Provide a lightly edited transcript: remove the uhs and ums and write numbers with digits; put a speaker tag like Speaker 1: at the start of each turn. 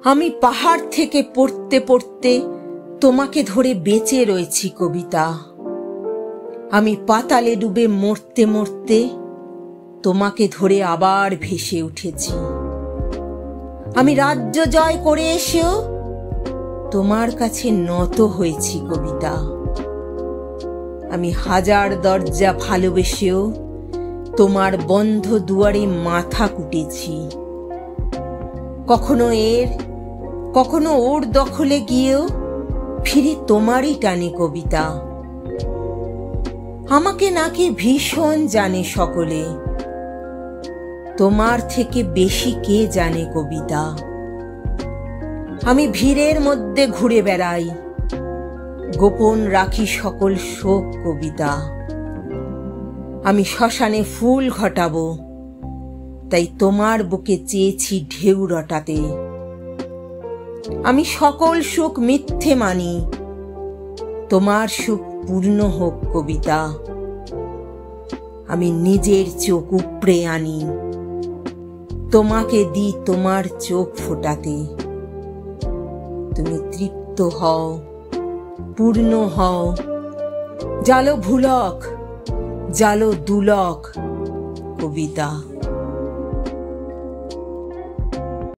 Speaker 1: আমি পাহাড় থেকে পড়তে পড়তে তোমাকে ধরে বেঁচে রয়েছি কবিতা। আমি পাতালে ডুবে মরতে মরতে তোমাকে ধরে আবার ভেসে উঠেছি। আমি রাজ্য জয় করে এসেও তোমার কাছে নত হয়েছি কবিতা। আমি হাজার দরজা ভালোবেসেও তোমার বন্ধ দুয়ারে মাথা কুটেছি। কখনো এর কখনো ওর দখলে গিয়েও ফিরে তোমারই টানে কবিতা। আমাকে নাকি ভীষণ জানে সকলে, তোমার থেকে বেশি কে জানে কবিতা। আমি ভিড়ের মধ্যে ঘুরে বেড়াই, গোপন রাখি সকল শোক কবিতা। আমি শ্মশানে ফুল ঘটাবো, তাই তোমার বুকে চেয়েছি ঢেউ রটাতে। আমি সকল সুখ মিথ্যে মানি, তোমার সুখ পূর্ণ হোক কবিতা। আমি নিজের চোখ উপড়ে আনি, তোমাকে দি তোমার চোখ ফোটাতে। তুমি তৃপ্ত হও, পূর্ণ হও, জালো ভুলক, জালো দুলক কবিতা।